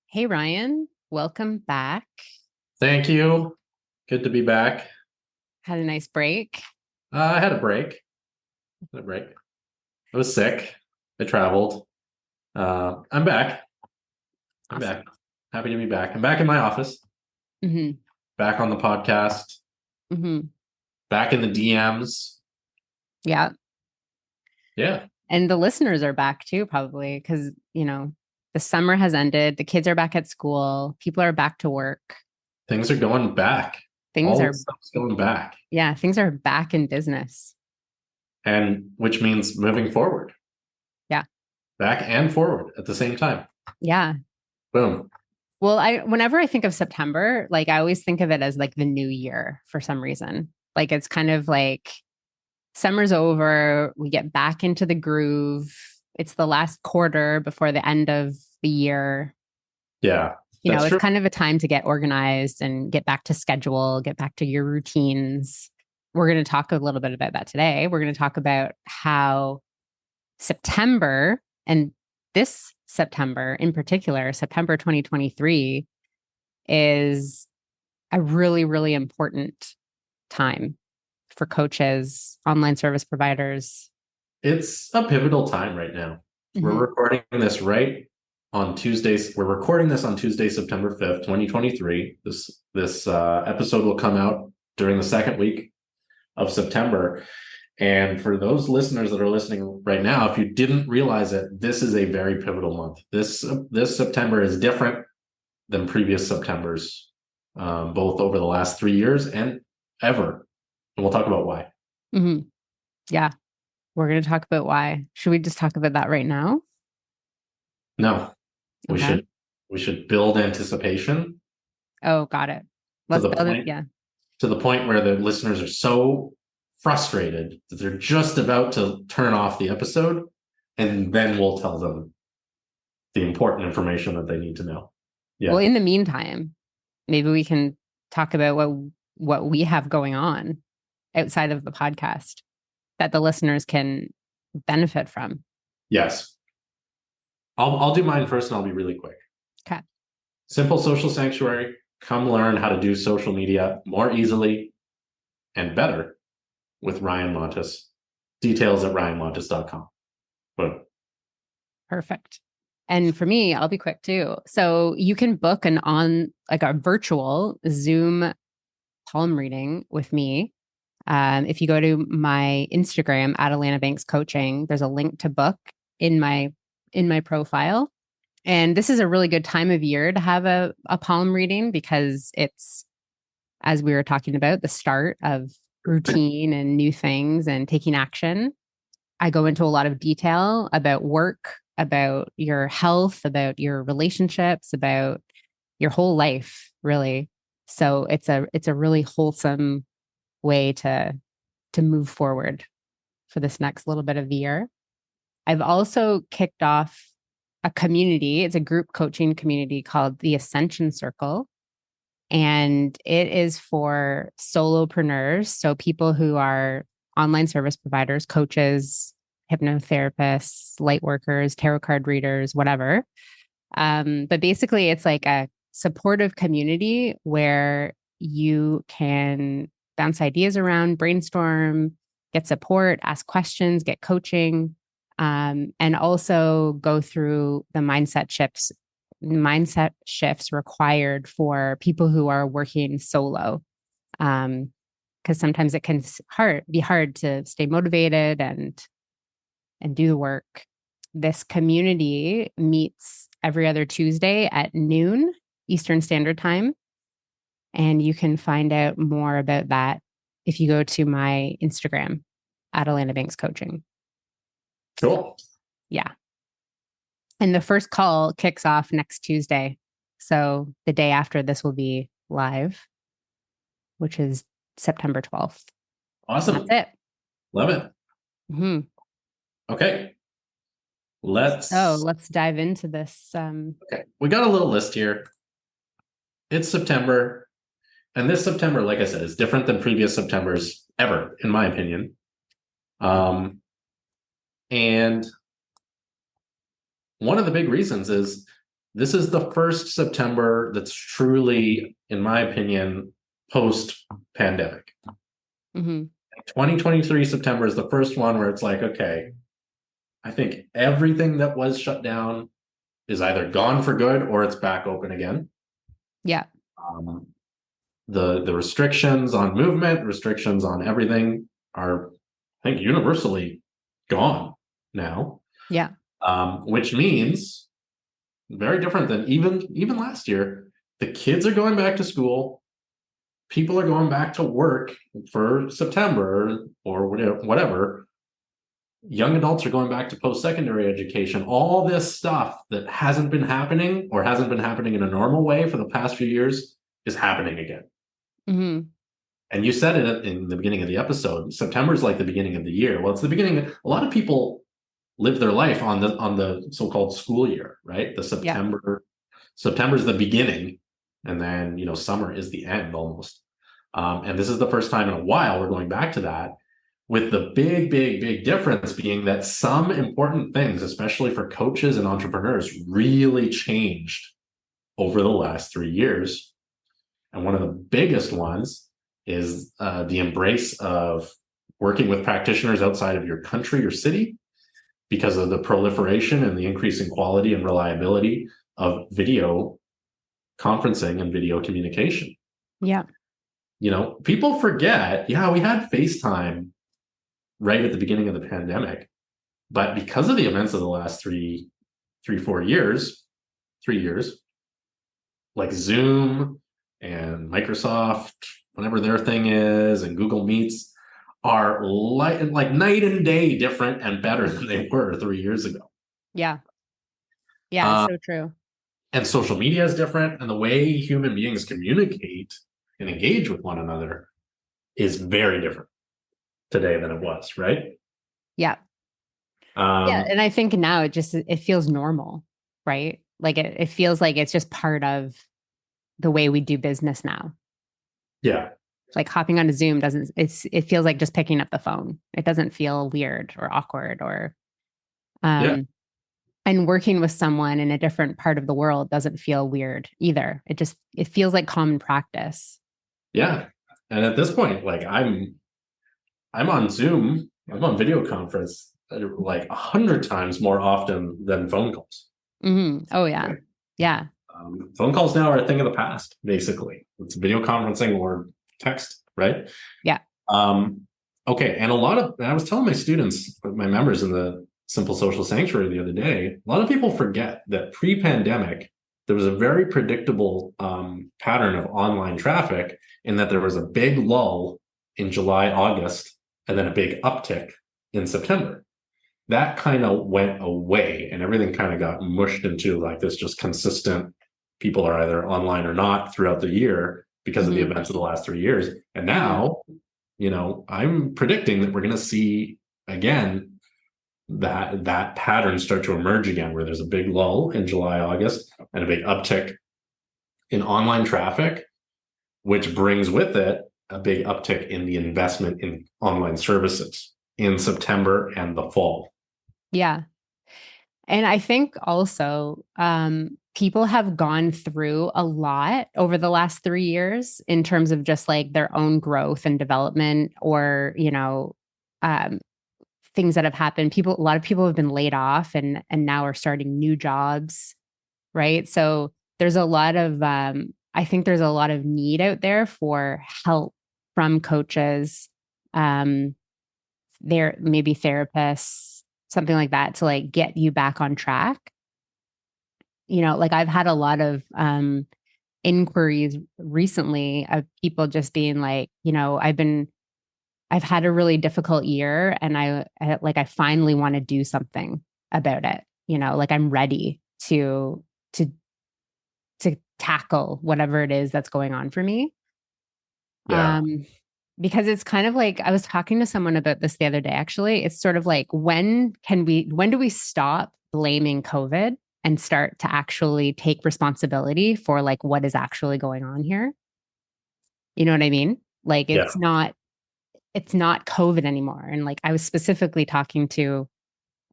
Hey, Ryan, welcome back. Thank you. Good to be back. Had a nice break. I had a break. I was sick. I traveled. I'm back. I'm Awesome. back. Happy to be back. I'm back in my office. hmm Back on the podcast. hmm Back in the DMs. Yeah. Yeah, And the listeners are back too, probably because, the summer has ended. The kids are back at school. People are back to work. things are going back. Things All the are, stuff's going back, yeah, things are back in business. and which means moving forward, Yeah. back and forward at the same time. Yeah. Boom. Well, whenever I think of September, like I always think of it as like the new year for some reason. Like it's kind of like summer's over, we get back into the groove. It's the last quarter before the end of the year. Yeah, that's It's true. kind of a time to get organized and get back to schedule, get back to your routines. We're going to talk a little bit about that today. We're going to talk about how September and this September in particular, September 2023, is a really, really important time for coaches, online service providers. It's a pivotal time right now. We're hmm recording this right on Tuesdays. We're recording this on Tuesday, September 5th, 2023. This episode will come out during the second week of September. And for those listeners that are listening right now, if you didn't realize it, this is a very pivotal month. This September is different than previous Septembers, both over the last 3 years and ever. And we'll talk about why. hmm Yeah, we're going to talk about why. Should we just talk about that right now? No, we Okay. should we should build anticipation Oh, got it. to Let's the build it. point Yeah. to the point where the listeners are so frustrated that they're just about to turn off the episode, and then we'll tell them the important information that they need to know. Well, Yeah. in the meantime, maybe we can talk about what we have going on outside of the podcast that the listeners can benefit from. Yes. I'll do mine first, and I'll be really quick. Okay. Simple social sanctuary. Come learn how to do social media more easily and better with Ryan Montes. Details at ryanmontes.com. Boom. Perfect. And for me, I'll be quick too. So you can book like a virtual Zoom palm reading with me. If you go to my Instagram at Alana Banks Coaching, there's a link to book in my profile. And this is a really good time of year to have a palm reading because it's, as we were talking about, the start of routine and new things and taking action. I go into a lot of detail about work, about your health, about your relationships, about your whole life, really. So it's a really wholesome way to move forward for this next little bit of the year. I've also kicked off a community. It's a group coaching community called the Ascension Circle. And it is for solopreneurs. So people who are online service providers, coaches, hypnotherapists, light workers, tarot card readers, whatever. But basically, it's like a supportive community where you can bounce ideas around, brainstorm, get support, ask questions, get coaching, and also go through the mindset shifts required for people who are working solo. Because sometimes it can be hard to stay motivated and do the work. This community meets every other Tuesday at noon Eastern Standard Time. And you can find out more about that if you go to my Instagram at Alana Banks Coaching. Cool. Yeah. And the first call kicks off next Tuesday. So the day after this will be live, which is September 12th. And that's Awesome. it. Love it. hmm Okay. So Let's let's dive into this. okay. We got a little list here. It's September. And this September, like I said, is different than previous Septembers ever, in my opinion. And one of the big reasons is this is the first September that's truly, in my opinion, post pandemic. Mm-hmm. 2023 September is the first one where it's like, okay, I think everything that was shut down is either gone for good or it's back open again. Yeah. Um, the restrictions on movement, restrictions on everything are, I think, universally gone now. Yeah. Which means very different than even last year. The kids are going back to school. People are going back to work for September or whatever. Young adults are going back to post-secondary education. All this stuff that hasn't been happening or hasn't been happening in a normal way for the past few years is happening again. Mm-hmm. And you said it in the beginning of the episode. September is like the beginning of the year. Well, it's the beginning. A lot of people live their life on the so-called school year, right? The Yeah. September is the beginning, and then summer is the end almost. And this is the first time in a while we're going back to that, with the big difference being that some important things, especially for coaches and entrepreneurs, really changed over the last 3 years. And one of the biggest ones is the embrace of working with practitioners outside of your country or city, because of the proliferation and the increasing quality and reliability of video conferencing and video communication. Yeah. People forget, yeah, we had FaceTime right at the beginning of the pandemic, but because of the events of the last 3 years, like Zoom and Microsoft, whatever their thing is, and Google Meets, are like night and day different and better than they were 3 years ago. Yeah. Yeah. It's Uh, so true. and social media is different, and the way human beings communicate and engage with one another is very different today than it was, right? Yeah. Yeah. Um, And I think now it feels normal, right? Like it feels like it's just part of the way we do business now. yeah, Like hopping on a Zoom it feels like just picking up the phone. It doesn't feel weird or awkward or, yeah, um, and working with someone in a different part of the world doesn't feel weird either. It feels like common practice. yeah. And at this point, like I'm on Zoom, I'm on video conference like 100 times more often than phone calls. Mm-hmm. Oh yeah. Right? Yeah. Phone calls now are a thing of the past, basically. It's video conferencing or text, right? Yeah. Um, okay, and I was telling my students, my members in the Simple Social Sanctuary the other day, a lot of people forget that pre-pandemic, there was a very predictable pattern of online traffic, in that there was a big lull in July, August, and then a big uptick in September. That kind of went away, and everything kind of got mushed into like this just consistent, people are either online or not throughout the year because of the Mm-hmm. events of the last 3 years. And Mm-hmm. now, I'm predicting that we're going to see again that pattern start to emerge again, where there's a big lull in July, August, and a big uptick in online traffic, which brings with it a big uptick in the investment in online services in September and the fall. Yeah. And I think also people have gone through a lot over the last 3 years in terms of just like their own growth and development, or, um, things that have happened. A lot of people have been laid off and now are starting new jobs, right? So there's a lot of, I think there's a lot of need out there for help from coaches, um, there maybe therapists, something like that, to like get you back on track. Like I've had a lot of inquiries recently of people just being like, I've had a really difficult year, and I finally want to do something about it. Like I'm ready to to tackle whatever it is that's going on for me. Yeah. Because it's kind of like, I was talking to someone about this the other day, actually. It's sort of like, when do we stop blaming COVID and start to actually take responsibility for like what is actually going on here? You know what I mean? Like Yeah. it's not COVID anymore. And like I was specifically talking to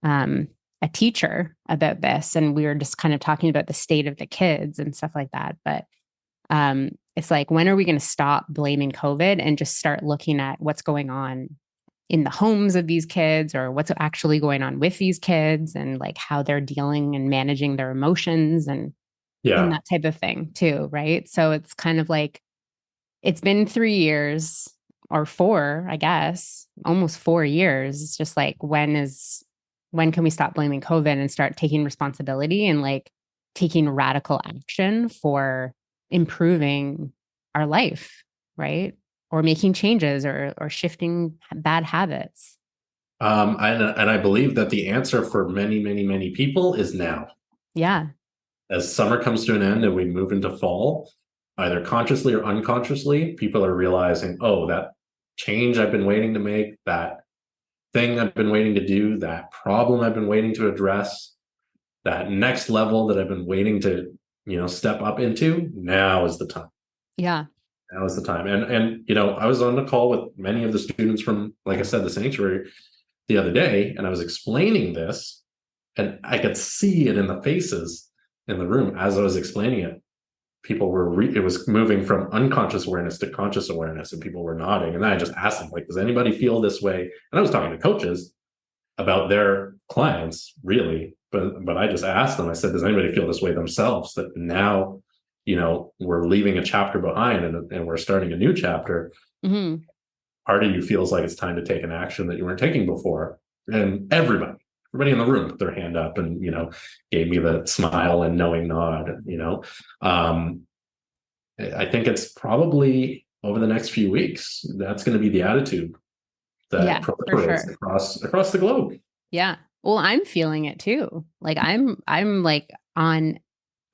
um a teacher about this, and we were just kind of talking about the state of the kids and stuff like that. But it's like, when are we going to stop blaming COVID and just start looking at what's going on in the homes of these kids, or what's actually going on with these kids, and like how they're dealing and managing their emotions and Yeah. that type of thing too, right? So it's kind of like, it's been 3 years or four, I guess, almost 4 years. It's just like, when can we stop blaming COVID and start taking responsibility and like taking radical action for improving our life, right? Or making changes, or shifting bad habits. And I believe that the answer for many, many, many people is now. Yeah. As summer comes to an end and we move into fall, either consciously or unconsciously, people are realizing, oh, that change I've been waiting to make, that thing I've been waiting to do, that problem I've been waiting to address, that next level that I've been waiting to, step up into, now is the time. Yeah. Now is the time. And I was on the call with many of the students from, like I said, the sanctuary the other day, and I was explaining this, and I could see it in the faces in the room as I was explaining it. People were it was moving from unconscious awareness to conscious awareness, and people were nodding. And then I just asked them, like, does anybody feel this way? And I was talking to coaches about their clients, really, but I just asked them. I said, does anybody feel this way themselves? That now, we're leaving a chapter behind, and we're starting a new chapter. Mm-hmm. Part of you feels like it's time to take an action that you weren't taking before. And everybody in the room put their hand up and, gave me the smile and knowing nod. I think it's probably over the next few weeks, that's going to be the attitude that Yeah, for proliferates sure. across the globe. Yeah. Well, I'm feeling it too. Like, I'm like on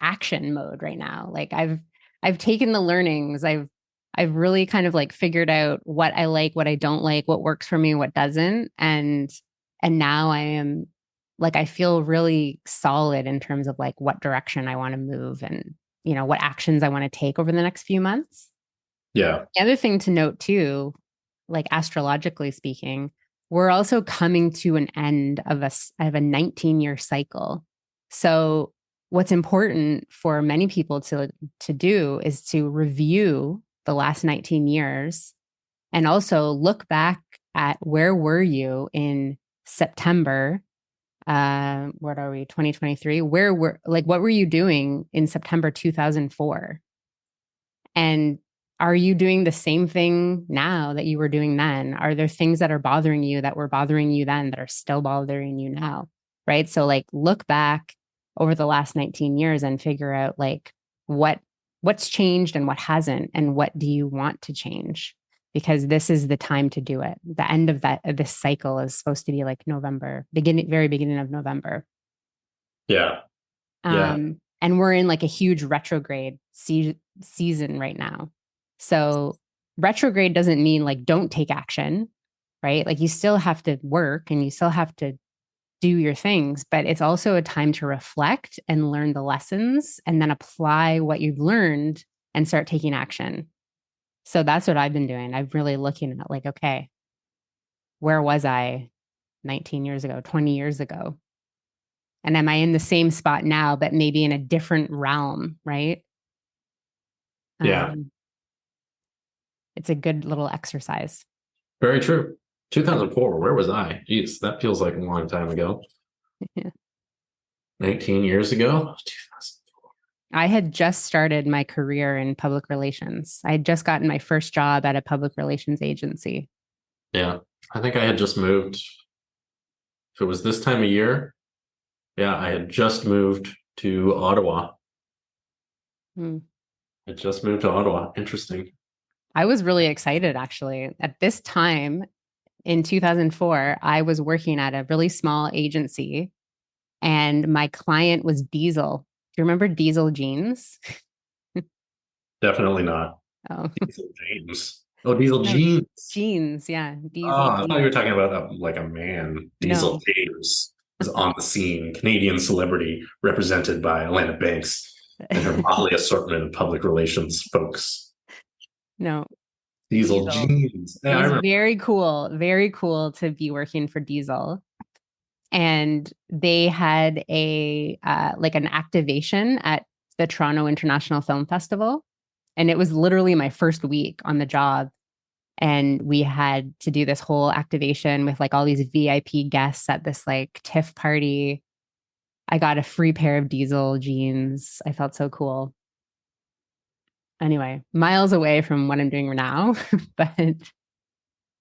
action mode right now. Like, I've taken the learnings. I've really kind of like figured out what I like, what I don't like, what works for me, what doesn't. And now I am like, I feel really solid in terms of like what direction I want to move, and what actions I want to take over the next few months. Yeah. The other thing to note too, like astrologically speaking, we're also coming to an end of a 19-year cycle. So what's important for many people to do is to review the last 19 years, and also look back at, where were you in September, what are we, 2023? What were you doing in September 2004? And are you doing the same thing now that you were doing then? Are there things that are bothering you that were bothering you then that are still bothering you now? Right. So like, look back over the last 19 years and figure out like what's changed and what hasn't, and what do you want to change? Because this is the time to do it. The end of this cycle is supposed to be like November, very beginning of November. Yeah. Yeah. And we're in like a huge retrograde season right now. So retrograde doesn't mean like don't take action, right? Like, you still have to work and you still have to do your things, but it's also a time to reflect and learn the lessons, and then apply what you've learned and start taking action. So that's what I've been doing. I'm really looking at like, okay, where was I 19 years ago, 20 years ago? And am I in the same spot now, but maybe in a different realm, right? Yeah. Um, it's a good little exercise. Very true. 2004, where was I? Jeez, that feels like a long time ago. Yeah. 19 years ago? 2004. I had just started my career in public relations. I had just gotten my first job at a public relations agency. Yeah. I think I had just moved. If it was this time of year, yeah, I had just moved to Ottawa. Hmm. I just moved to Ottawa. Interesting. I was really excited actually. At this time in 2004, I was working at a really small agency, and my client was Diesel. Do you remember Diesel jeans? Definitely not. Oh, Diesel James. Oh, Diesel no, Jeans. jeans. Yeah, Oh, Diesel I thought you were jeans. talking about like a man. Diesel No, James is on the scene. Canadian celebrity represented by Alana Banks and her motley assortment of public relations folks. no, Diesel Diesel. Jeans. It Yeah, I was remember. very cool to be working for Diesel. and they had a like an activation at the Toronto International Film Festival, and it was literally my first week on the job. And we had to do this whole activation with like all these VIP guests at this like TIFF party. I got a free pair of Diesel jeans. I felt so cool. Anyway, miles away from what I'm doing now, but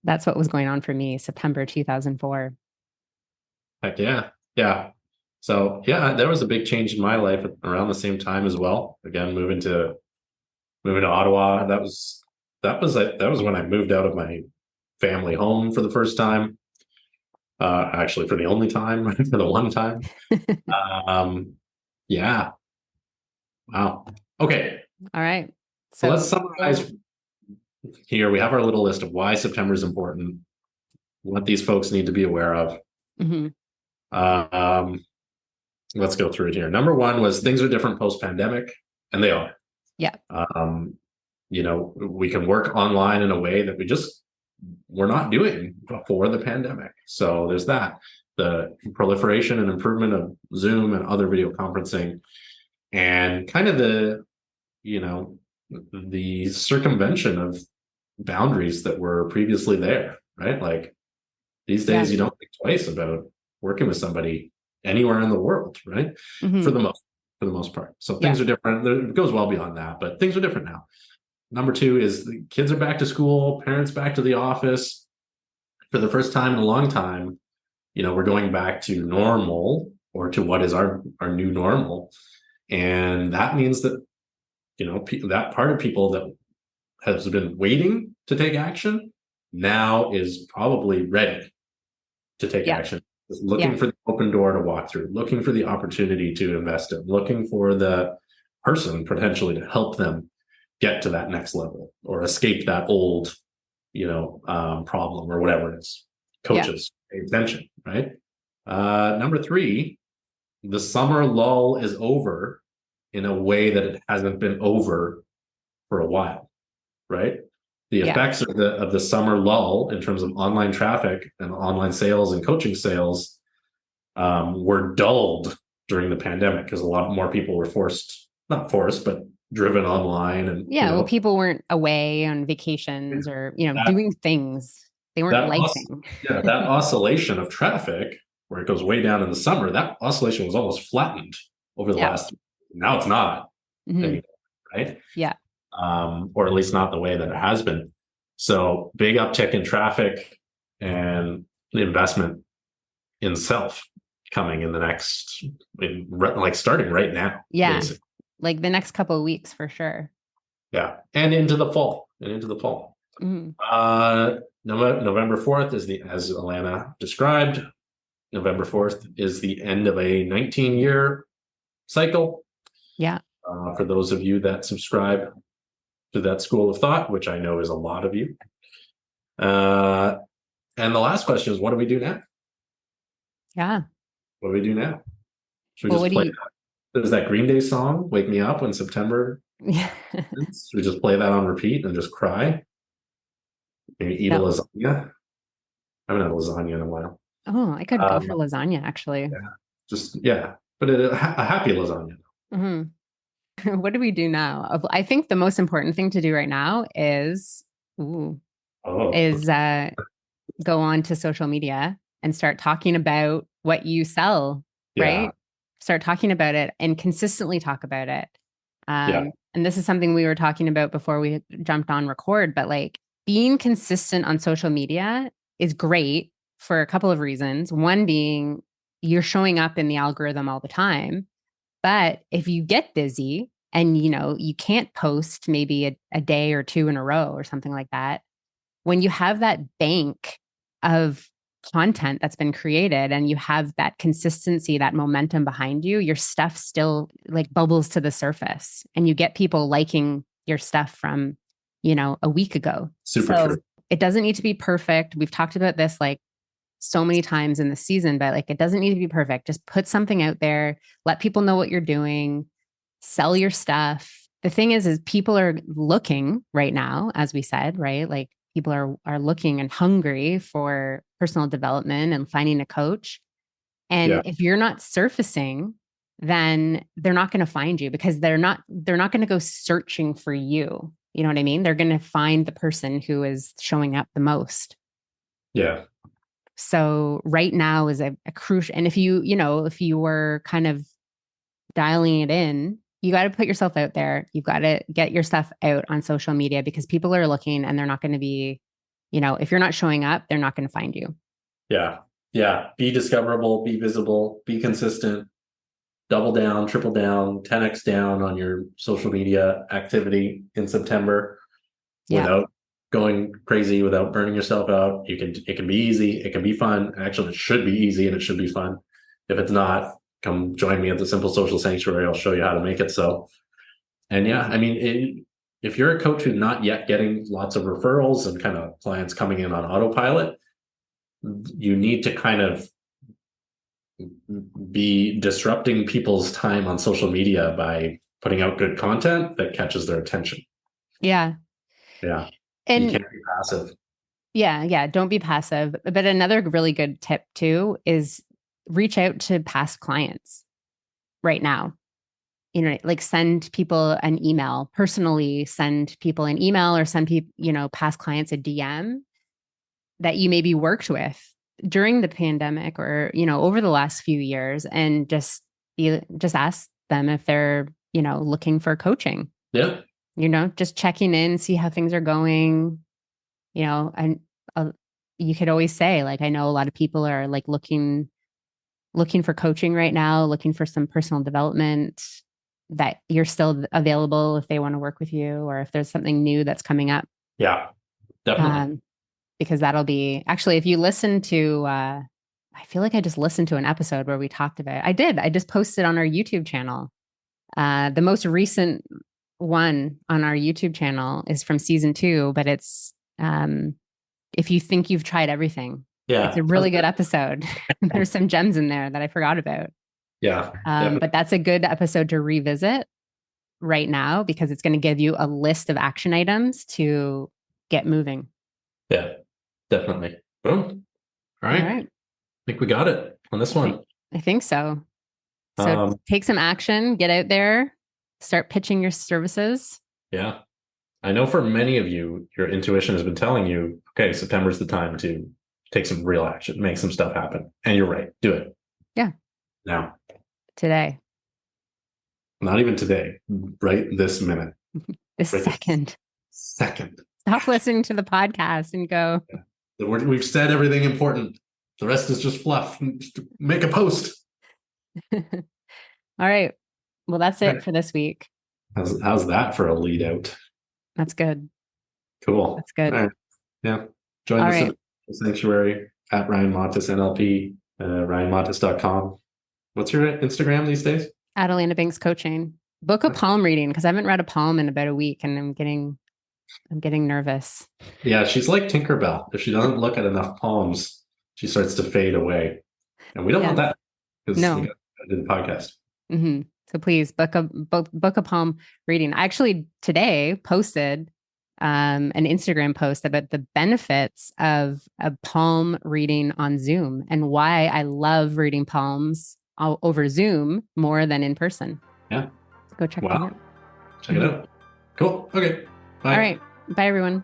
that's what was going on for me, September 2004. Heck yeah. Yeah. So yeah, there was a big change in my life around the same time as well. Again, moving to Ottawa. That was when I moved out of my family home for the first time. Actually, for the only time, for the one time. Um, yeah. Wow. Okay. All right. So let's So, summarize here. We have our little list of why September is important, what these folks need to be aware of. mhm. Um, let's go through it here. Number one was things are different post-pandemic, and they are. Yeah. We can work online in a way that we're not doing before the pandemic. So there's that. The proliferation and improvement of Zoom and other video conferencing, and kind of the circumvention of boundaries that were previously there, right? Like these days, Yeah. you don't think twice about working with somebody anywhere in the world, right? Mhm. For the most part. So Yeah. things are different. It goes well beyond that, but things are different now. Number two is the kids are back to school, parents back to the office. For the first time in a long time, we're going back to normal, or to what is our new normal. And that means that, that part of people that has been waiting to take action now is probably ready to take Yeah. action. Just looking Yeah. for the open door to walk through, looking for the opportunity to invest in, looking for the person potentially to help them get to that next level or escape that old, problem or whatever it is. Yeah. Coaches, pay attention, right? Number three, the summer lull is over in a way that it hasn't been over for a while, right? The Yeah. effects of the summer lull in terms of online traffic and online sales and coaching sales were dulled during the pandemic because a lot more people were not forced, but driven online. And Yeah. Well, people weren't away on vacations or, that doing things. They weren't that os- lifing. yeah, that oscillation of traffic where it goes way down in the summer, that oscillation was almost flattened over the Yeah. last. Now it's not Mhm. anymore, right? Yeah. Or at least not the way that it has been. So big uptick in traffic and the investment in self coming in the next, like starting right now, Yeah. basically. Like the next couple of weeks for sure. Yeah, and into the fall, Mhm. November 4th is as Alana described. November 4th is the end of a 19-year cycle. Yeah. For those of you that subscribe to that school of thought, which I know is a lot of you. And the last question is, what do we do now? Yeah. What do we do now? Should we Well, just what do play? you? There's that Green Day song, "Wake Me Up When September Ends." Should we just play that on repeat and just cry? Maybe eat a No. lasagna. I haven't had lasagna in a while. Oh, I could go for Um, lasagna actually. but a happy lasagna. Mhm. What do we do now? I think the most important thing to do right now ooh, Oh, is go on to social media and start talking about what you sell, yeah, right? Start talking about it and consistently talk about it. yeah, And this is something we were talking about before we jumped on record, but like being consistent on social media is great for a couple of reasons. One being you're showing up in the algorithm all the time. But if you get busy and you can't post maybe a day or two in a row or something like that, when you have that bank of content that's been created and you have that consistency, that momentum behind you, your stuff still like bubbles to the surface and you get people liking your stuff from, a week ago. super So true. it doesn't need to be perfect. We've talked about this like so many times in the season, but like it doesn't need to be perfect. Just put something out there, let people know what you're doing, sell your stuff. The thing is people are looking right now, as we said, right? Like people are looking and hungry for personal development and finding a coach. And Yeah. if you're not surfacing, then they're not going to find you because they're not going to go searching for you. You know what I mean? They're going to find the person who is showing up the most. Yeah. So right now is a crucial, and if you were kind of dialing it in, you got to put yourself out there. You've got to get your stuff out on social media because people are looking and they're not going to be, if you're not showing up, they're not going to find you. Yeah. Yeah. Be discoverable, be visible, be consistent, double down, triple down, 10x down on your social media activity in September Yeah. without going crazy, without burning yourself out. It can be easy, it can be fun. Actually, it should be easy and it should be fun. If it's not, come join me at the Simple Social Sanctuary. I'll show you how to make it so. And yeah, I mean, if you're a coach who's not yet getting lots of referrals and kind of clients coming in on autopilot, you need to kind of be disrupting people's time on social media by putting out good content that catches their attention. Yeah. Yeah. You And can't be passive. yeah, don't be passive. But another really good tip too is reach out to past clients right now. Like send people an email, personally send people an email or send people, past clients a DM that you maybe worked with during the pandemic or, over the last few years and just ask them if they're, looking for coaching. Yeah. Just checking in, see how things are going, and you could always say, like, I know a lot of people are like looking for coaching right now, looking for some personal development, that you're still available if they want to work with you or if there's something new that's coming up. Yeah, definitely. Because that'll be actually, if you listen to, I feel like I just listened to an episode where we talked about it. I just posted on our YouTube channel. The most recent one on our YouTube channel is from season 2, but it's if you think you've tried everything. It's Yeah. a really good episode. There's some gems in there that I forgot about. Yeah. But that's a good episode to revisit right now because it's going to give you a list of action items to get moving. Yeah, definitely. Boom. All All right. right. I think we got it on this one. I think so. So take some action, get out there, start pitching your services. Yeah. I know for many of you, your intuition has been telling you, okay, September's the time to take some real action, make some stuff happen. And you're right. Do it. Yeah. Now. Today. Not even today. Right this minute. This right second. Second. Stop listening to the podcast and go. Yeah. We've said everything important. The rest is just fluff. Make a post. All right. Well, that's it for this week. How's that for a lead out? That's good. Cool. That's good. Right. Yeah. Join the Sanctuary at Ryan Montes NLP, ryanmontes.com. What's your Instagram these days? Adelina Banks Coaching. Book a palm reading because I haven't read a palm in about a week and I'm getting nervous. Yeah, she's like Tinkerbell. If she doesn't look at enough palms, she starts to fade away. And we don't want that because we got to do the podcast. Mm-hmm. So please book a palm reading. I actually today posted an Instagram post about the benefits of a palm reading on Zoom and why I love reading palms over Zoom more than in person. Yeah. Go check that out. Check it out. Cool. Okay. Bye. All right. Bye, everyone.